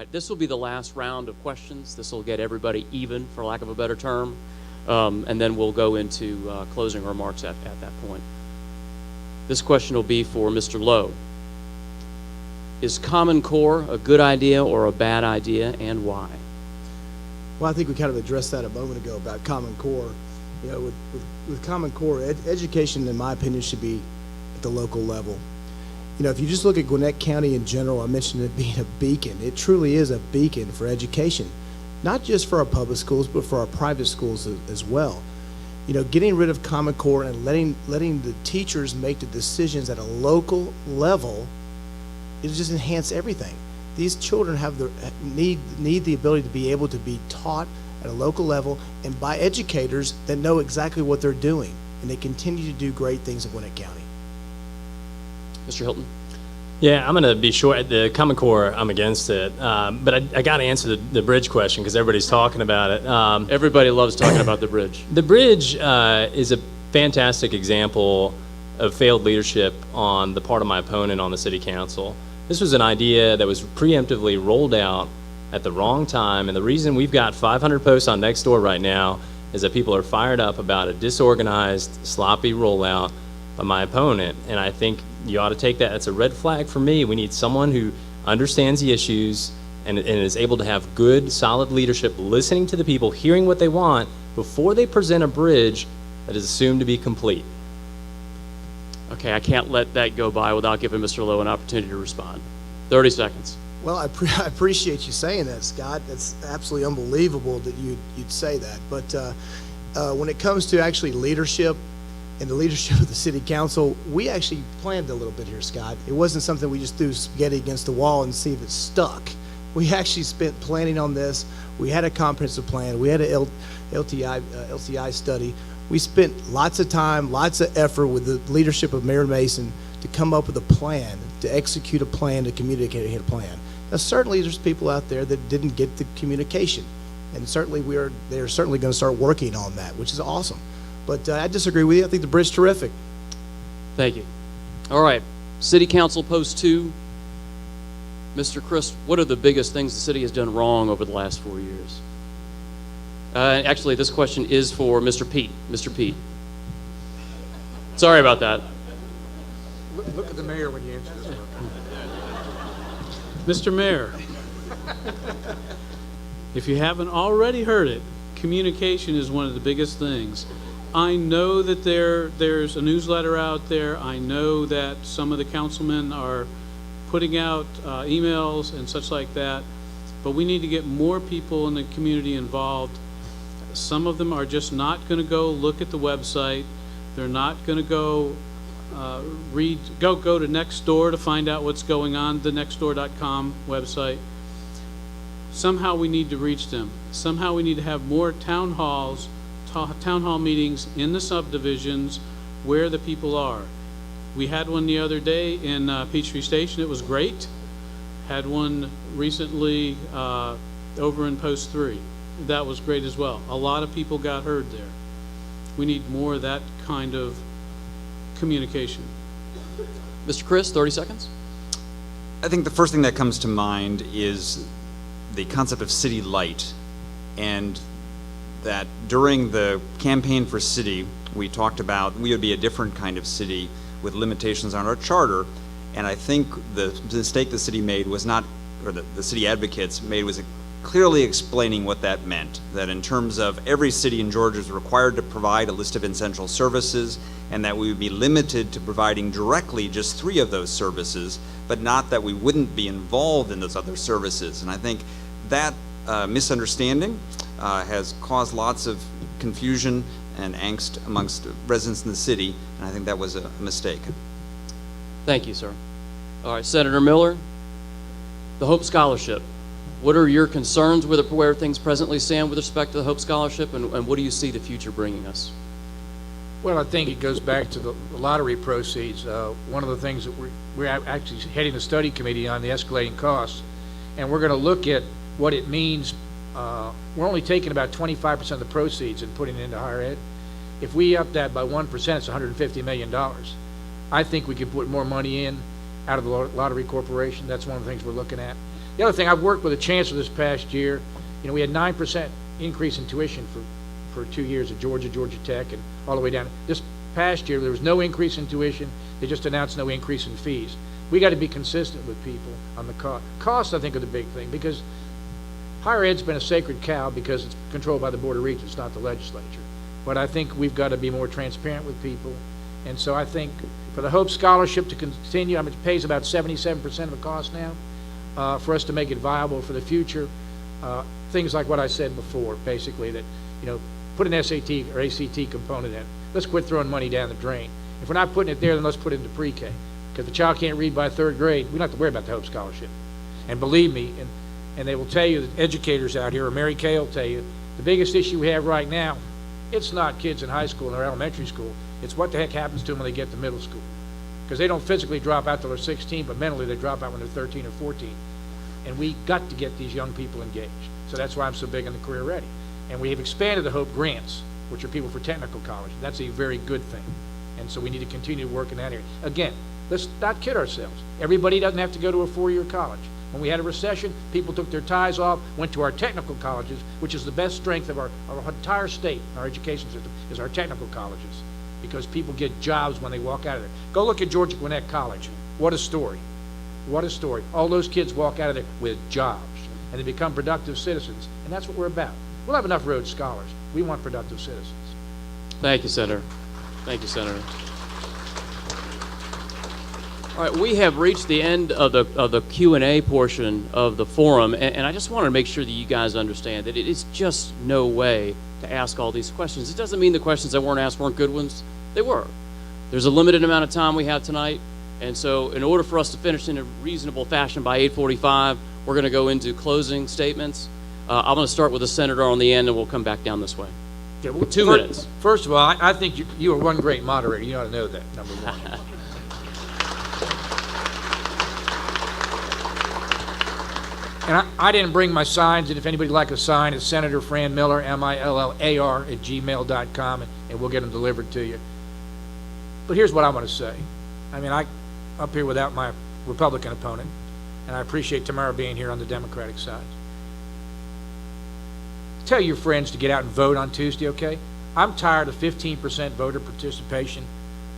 right, this will be the last round of questions. This will get everybody even, for lack of a better term, and then we'll go into closing remarks at that point. This question will be for Mr. Lowe. Is Common Core a good idea or a bad idea, and why? Well, I think we kind of addressed that a moment ago about Common Core. You know, with Common Core, education, in my opinion, should be at the local level. You know, if you just look at Gwinnett County in general, I mentioned it being a beacon. It truly is a beacon for education, not just for our public schools, but for our private schools as well. You know, getting rid of Common Core and letting the teachers make the decisions at a local level, it just enhance everything. These children have need the ability to be able to be taught at a local level and by educators that know exactly what they're doing, and they continue to do great things in Gwinnett County. Mr. Hilton? Yeah, I'm going to be short. The Common Core, I'm against it. But I got to answer the bridge question because everybody's talking about it. Everybody loves talking about the bridge. The bridge is a fantastic example of failed leadership on the part of my opponent on the city council. This was an idea that was preemptively rolled out at the wrong time, and the reason we've got 500 posts on Nextdoor right now is that people are fired up about a disorganized, sloppy rollout by my opponent, and I think you ought to take that. It's a red flag for me. We need someone who understands the issues and is able to have good, solid leadership, listening to the people, hearing what they want before they present a bridge that is assumed to be complete. Okay, I can't let that go by without giving Mr. Lowe an opportunity to respond. 30 seconds. Well, I appreciate you saying that, Scott. That's absolutely unbelievable that you'd say that. But when it comes to actually leadership and the leadership of the city council, we actually planned a little bit here, Scott. It wasn't something we just threw spaghetti against the wall and see if it stuck. We actually spent planning on this. We had a comprehensive plan. We had an LTI study. We spent lots of time, lots of effort with the leadership of Mayor Mason to come up with a plan, to execute a plan, to communicate a plan. Now, certainly there's people out there that didn't get the communication, and certainly they're certainly going to start working on that, which is awesome. But I disagree with you. I think the bridge is terrific. Thank you. All right, City Council Post 2. Mr. Chris, what are the biggest things the city has done wrong over the last 4 years? Actually, this question is for Mr. Pete. Mr. Pete. Sorry about that. Look at the mayor when you answer this one. Mr. Mayor, if you haven't already heard it, communication is one of the biggest things. I know that there's a newsletter out there. I know that some of the councilmen are putting out emails and such like that, but we need to get more people in the community involved. Some of them are just not going to go look at the website. They're not going to go go to Nextdoor to find out what's going on, the nextdoor.com website. Somehow we need to reach them. Somehow we need to have more town hall meetings in the subdivisions where the people are. We had one the other day in Peachtree Station. It was great. Had one recently over in Post 3. That was great as well. A lot of people got heard there. We need more of that kind of communication. Mr. Chris, 30 seconds. I think the first thing that comes to mind is the concept of city light, and that during the campaign for city, we talked about we would be a different kind of city with limitations on our charter, and I think the mistake the city made was not, or the city advocates made, was clearly explaining what that meant, that in terms of every city in Georgia is required to provide a list of essential services, and that we would be limited to providing directly just 3 of those services, but not that we wouldn't be involved in those other services. And I think that misunderstanding has caused lots of confusion and angst amongst residents in the city, and I think that was a mistake. Thank you, sir. All right, Senator Miller, the Hope Scholarship. What are your concerns with where things presently stand with respect to the Hope Scholarship, and what do you see the future bringing us? Well, I think it goes back to the lottery proceeds. One of the things that we're actually heading a study committee on the escalating costs, and we're going to look at what it means. We're only taking about 25% of the proceeds and putting it into higher ed. If we up that by 1%, it's $150 million. I think we could put more money in out of the Lottery Corporation. That's one of the things we're looking at. The other thing, I've worked with a chancellor this past year. You know, we had 9% increase in tuition for 2 years at Georgia Tech, and all the way down. This past year, there was no increase in tuition. They just announced no increase in fees. We got to be consistent with people on the cost. Costs, I think, are the big thing, because higher ed's been a sacred cow because it's controlled by the Board of Regents, not the legislature. But I think we've got to be more transparent with people. And so I think for the Hope Scholarship to continue, I mean, it pays about 77% of the cost now, for us to make it viable for the future. Things like what I said before, basically, that, you know, put an SAT or ACT component in. Let's quit throwing money down the drain. If we're not putting it there, then let's put it into pre-K. Because if the child can't read by 3rd grade, we don't have to worry about the Hope Scholarship. And believe me, and they will tell you, that educators out here, or Mary Kay will tell you, the biggest issue we have right now, it's not kids in high school or elementary school. It's what the heck happens to them when they get to middle school. Because they don't physically drop out till they're 16, but mentally they drop out when they're 13 or 14. And we got to get these young people engaged. So that's why I'm so big on the Career Ready. And we have expanded the Hope Grants, which are people for technical college. That's a very good thing. And so we need to continue to work in that area. Again, let's not kid ourselves. Everybody doesn't have to go to a 4-year college. When we had a recession, people took their ties off, went to our technical colleges, which is the best strength of our entire state, our education system, is our technical colleges. Because people get jobs when they walk out of there. Go look at Georgia Gwinnett College. What a story. What a story. All those kids walk out of there with jobs, and they become productive citizens, and that's what we're about. We'll have enough Rhodes Scholars. We want productive citizens. Thank you, Senator. Thank you, Senator. All right, we have reached the end of the Q&A portion of the forum, and I just want to make sure that you guys understand that it is just no way to ask all these questions. It doesn't mean the questions that weren't asked weren't good ones. They were. There's a limited amount of time we have tonight, and so in order for us to finish in a reasonable fashion by 8:45, we're going to go into closing statements. I'm going to start with the senator on the end, and we'll come back down this way. Yeah, well, 2 minutes. First of all, I think you are one great moderator. You ought to know that, number one. And I didn't bring my signs, and if anybody'd like a sign, it's Senator Fran Miller, MILLAR @gmail.com, and we'll get them delivered to you. But here's what I want to say. I mean, I'm up here without my Republican opponent, and I appreciate Tamara being here on the Democratic side. Tell your friends to get out and vote on Tuesday, okay? I'm tired of 15% voter participation.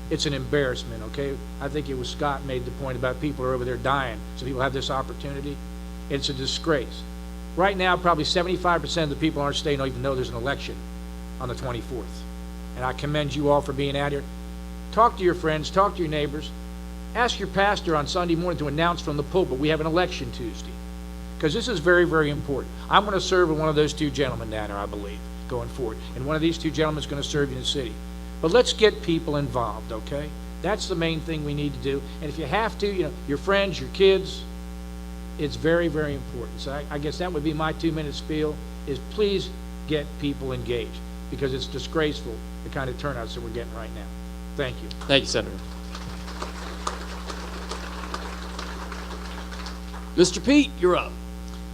It's an embarrassment, okay? I think it was Scott made the point about people are over there dying, so people have this opportunity. It's a disgrace. Right now, probably 75% of the people in our state don't even know there's an election on the 24th. And I commend you all for being out here. Talk to your friends, talk to your neighbors. Ask your pastor on Sunday morning to announce from the pulpit we have an election Tuesday. Because this is very, very important. I'm going to serve with one of those 2 gentlemen down there, I believe, going forward. And one of these 2 gentlemen is going to serve you in the city. But let's get people involved, okay? That's the main thing we need to do. And if you have to, you know, your friends, your kids, it's very, very important. So I guess that would be my 2-minute spiel, is please get people engaged, because it's disgraceful, the kind of turnouts that we're getting right now. Thank you. Thank you, Senator. Mr. Pete, you're up.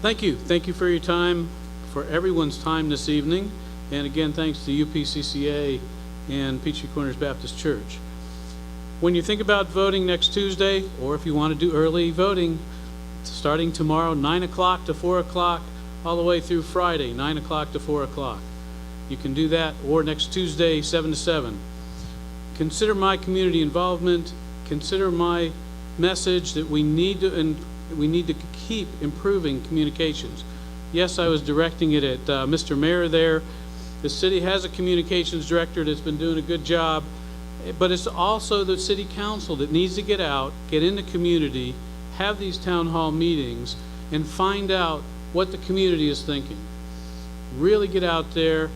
Thank you. Thank you for your time, for everyone's time this evening. And again, thanks to UPCCA and Peachtree Corners Baptist Church. When you think about voting next Tuesday, or if you want to do early voting, starting tomorrow, 9 o'clock to 4 o'clock, all the way through Friday, 9 o'clock to 4 o'clock. You can do that, or next Tuesday, 7 to 7. Consider my community involvement. Consider my message that we need to keep improving communications. Yes, I was directing it at Mr. Mayor there. The city has a communications director that's been doing a good job, but it's also the city council that needs to get out, get in the community, have these town hall meetings, and find out what the community is thinking. Really get out there,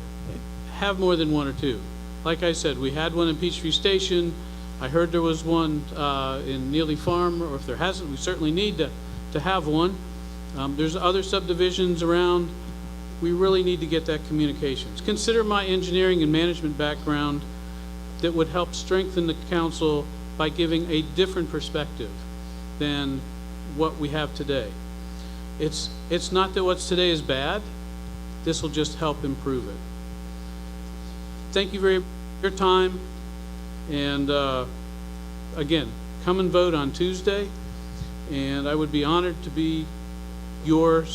have more than 1 or 2. Like I said, we had one in Peachtree Station. I heard there was one in Neely Farm, or if there hasn't, we certainly need to have one. There's other subdivisions around. We really need to get that communications. Consider my engineering and management background that would help strengthen the council by giving a different perspective than what we have today. It's not that what's today is bad. This will just help improve it. Thank you very much for your time. And again, come and vote on Tuesday. And I would be honored to be your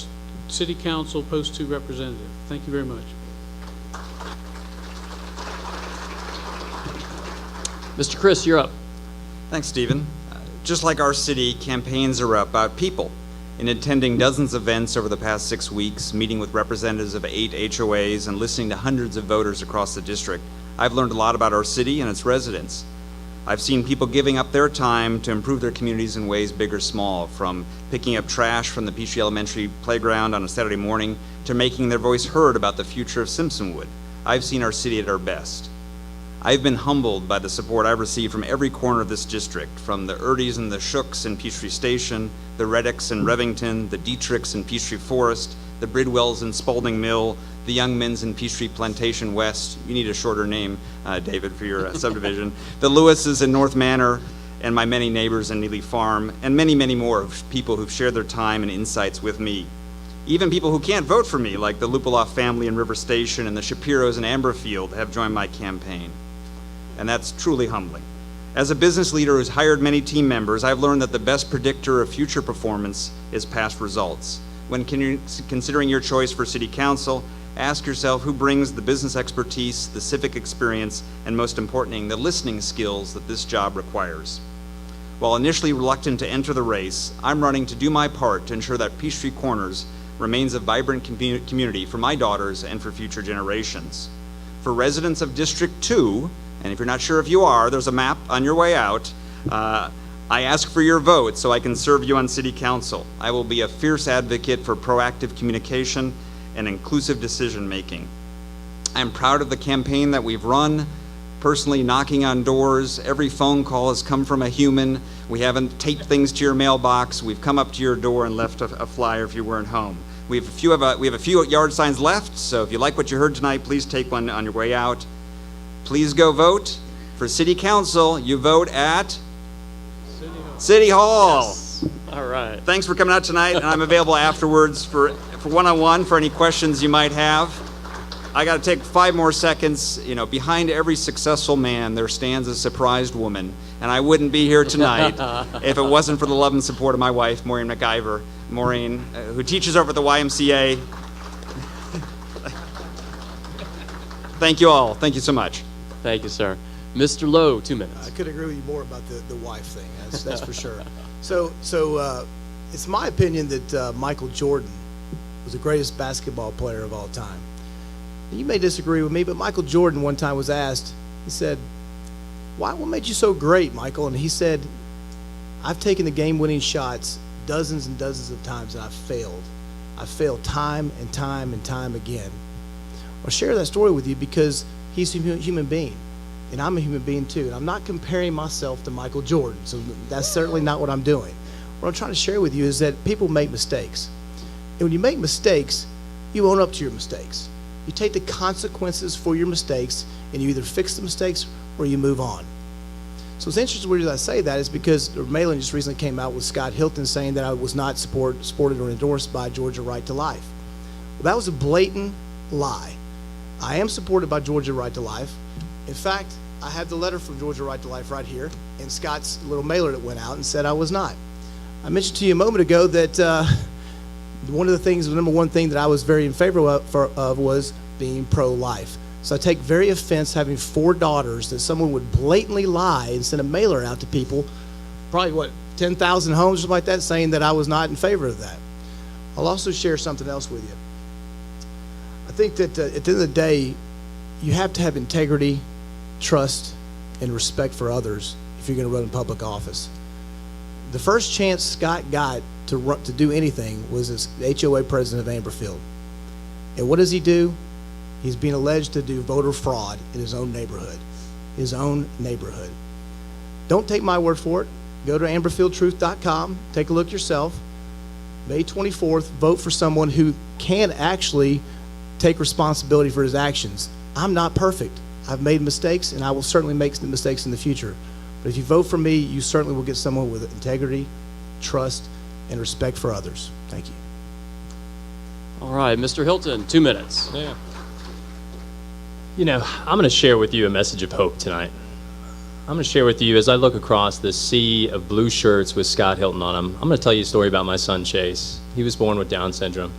city council post 2 representative. Thank you very much. Mr. Chris, you're up. Thanks, Stephen. Just like our city, campaigns are about people. In attending dozens of events over the past 6 weeks, meeting with representatives of 8 HOAs, and listening to hundreds of voters across the district, I've learned a lot about our city and its residents. I've seen people giving up their time to improve their communities in ways big or small, from picking up trash from the Peachtree Elementary playground on a Saturday morning to making their voice heard about the future of Simpsonwood. I've seen our city at our best. I've been humbled by the support I've received from every corner of this district, from the Erdies and the Shooks in Peachtree Station, the Reddicks in Revington, the Dietrichs in Peachtree Forest, the Bridwells in Spalding Mill, the Young Men's in Peachtree Plantation West. You need a shorter name, David, for your subdivision. The Lewises in North Manor, and my many neighbors in Neely Farm, and many, many more of people who've shared their time and insights with me. Even people who can't vote for me, like the Lupoloff family in River Station and the Shapiros in Amberfield, have joined my campaign. And that's truly humbling. As a business leader who's hired many team members, I've learned that the best predictor of future performance is past results. When considering your choice for city council, ask yourself who brings the business expertise, the civic experience, and most importantly, the listening skills that this job requires. While initially reluctant to enter the race, I'm running to do my part to ensure that Peachtree Corners remains a vibrant community for my daughters and for future generations. For residents of District 2, and if you're not sure if you are, there's a map on your way out. I ask for your vote so I can serve you on City Council. I will be a fierce advocate for proactive communication and inclusive decision-making. I'm proud of the campaign that we've run, personally knocking on doors. Every phone call has come from a human. We haven't taped things to your mailbox. We've come up to your door and left a flyer if you weren't home. We have a few yard signs left, so if you like what you heard tonight, please take one on your way out. Please go vote. For City Council, you vote at City Hall. Yes. All right. Thanks for coming out tonight, and I'm available afterwards for one-on-one for any questions you might have. I got to take 5 more seconds. You know, behind every successful man, there stands a surprised woman, and I wouldn't be here tonight if it wasn't for the love and support of my wife, Maureen McIver. Maureen, who teaches over at the YMCA. Thank you all. Thank you so much. Thank you, sir. Mr. Lowe, 2 minutes. I couldn't agree with you more about the wife thing. That's for sure. So it's my opinion that Michael Jordan was the greatest basketball player of all time. You may disagree with me, but Michael Jordan one time was asked, he said, what made you so great, Michael? And he said, I've taken the game-winning shots dozens and dozens of times, and I've failed. I've failed time and time and time again. I'll share that story with you because he's a human being, and I'm a human being too. And I'm not comparing myself to Michael Jordan, so that's certainly not what I'm doing. What I'm trying to share with you is that people make mistakes. And when you make mistakes, you own up to your mistakes. You take the consequences for your mistakes, and you either fix the mistakes or you move on. So it's interesting the reason I say that is because Malin just recently came out with Scott Hilton saying that I was not supported or endorsed by Georgia Right to Life. Well, that was a blatant lie. I am supported by Georgia Right to Life. In fact, I have the letter from Georgia Right to Life right here, and Scott's little mailer that went out and said I was not. I mentioned to you a moment ago that one of the things, the number one thing that I was very in favor of was being pro-life. So I take very offense having 4 daughters that someone would blatantly lie and send a mailer out to people, probably 10,000 homes or something like that, saying that I was not in favor of that. I'll also share something else with you. I think that at the end of the day, you have to have integrity, trust, and respect for others if you're going to run in public office. The first chance Scott got to do anything was as HOA president of Amberfield. And what does he do? He's being alleged to do voter fraud in his own neighborhood. Don't take my word for it. Go to amberfieldtruth.com, take a look yourself. May 24th, vote for someone who can actually take responsibility for his actions. I'm not perfect. I've made mistakes, and I will certainly make mistakes in the future. But if you vote for me, you certainly will get someone with integrity, trust, and respect for others. Thank you. All right, Mr. Hilton, 2 minutes. Yeah. You know, I'm going to share with you a message of hope tonight. I'm going to share with you, as I look across the sea of blue shirts with Scott Hilton on them, I'm going to tell you a story about my son, Chase. He was born with Down syndrome.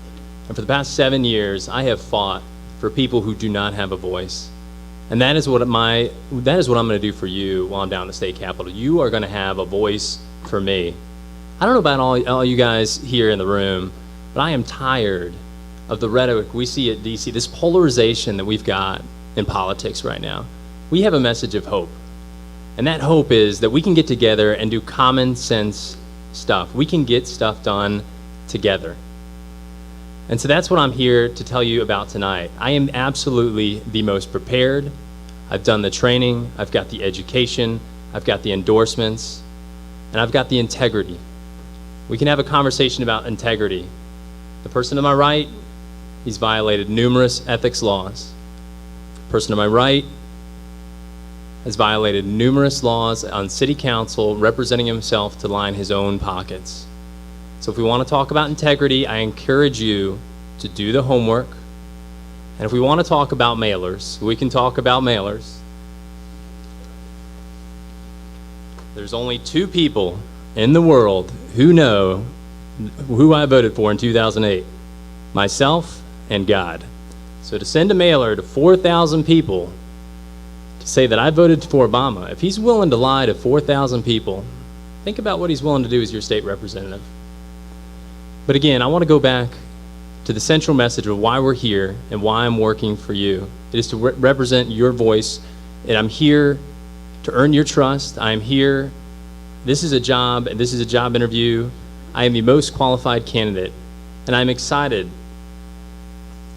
And for the past 7 years, I have fought for people who do not have a voice. And that is what I'm going to do for you while I'm down at the state capitol. You are going to have a voice for me. I don't know about all you guys here in the room, but I am tired of the rhetoric we see at DC, this polarization that we've got in politics right now. We have a message of hope. And that hope is that we can get together and do common sense stuff. We can get stuff done together. And so that's what I'm here to tell you about tonight. I am absolutely the most prepared. I've done the training, I've got the education, I've got the endorsements, and I've got the integrity. We can have a conversation about integrity. The person to my right, he's violated numerous ethics laws. The person to my right has violated numerous laws on city council, representing himself to line his own pockets. So if we want to talk about integrity, I encourage you to do the homework. And if we want to talk about mailers, we can talk about mailers. There's only 2 people in the world who know who I voted for in 2008, myself and God. So to send a mailer to 4,000 people to say that I voted for Obama, if he's willing to lie to 4,000 people, think about what he's willing to do as your state representative. But again, I want to go back to the central message of why we're here and why I'm working for you. It is to represent your voice, and I'm here to earn your trust. I'm here. This is a job, and this is a job interview. I am the most qualified candidate, and I'm excited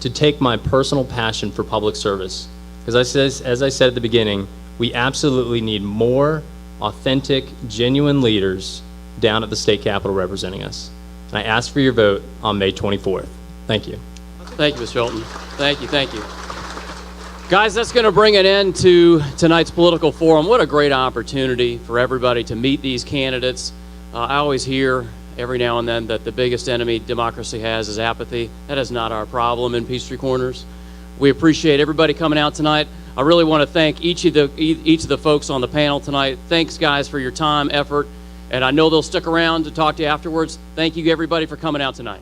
to take my personal passion for public service. Because as I said at the beginning, we absolutely need more authentic, genuine leaders down at the state capitol representing us. And I ask for your vote on May 24th. Thank you. Thank you, Mr. Hilton. Thank you, thank you. Guys, that's going to bring an end to tonight's political forum. What a great opportunity for everybody to meet these candidates. I always hear every now and then that the biggest enemy democracy has is apathy. That is not our problem in Peachtree Corners. We appreciate everybody coming out tonight. I really want to thank each of the folks on the panel tonight. Thanks, guys, for your time, effort, and I know they'll stick around to talk to you afterwards. Thank you, everybody, for coming out tonight.